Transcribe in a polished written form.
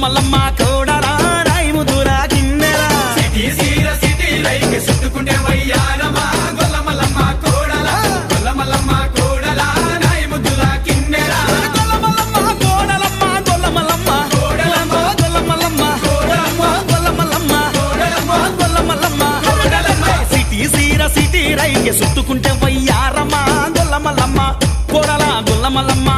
మల్లమ్మ కోడలా రాయి ముదురా కిన్నెరా సిటీ సీర సిటీ రైకి చుట్టుకుంటే వయ్యారమా గొల్ల మల్లమ్మ కోడలా గొల్ల మల్లమ్మ కోడలా నాయి ముద్దుల కిన్నెరా గొల్ల మల్లమ్మ కోడలమ్మ గొల్ల మల్లమ్మ కోడలమ్మ గొల్ల మల్లమ్మ కోడలమ్మ గొల్ల మల్లమ్మ కోడలమ్మ గొల్ల మల్లమ్మ కోడలమ్మ సిటీ సీర సిటీ రైకి చుట్టుకుంటే వయ్యారమ్మ గొల్ల మల్లమ్మ కోడలా గొల్ల మల్లమ్మ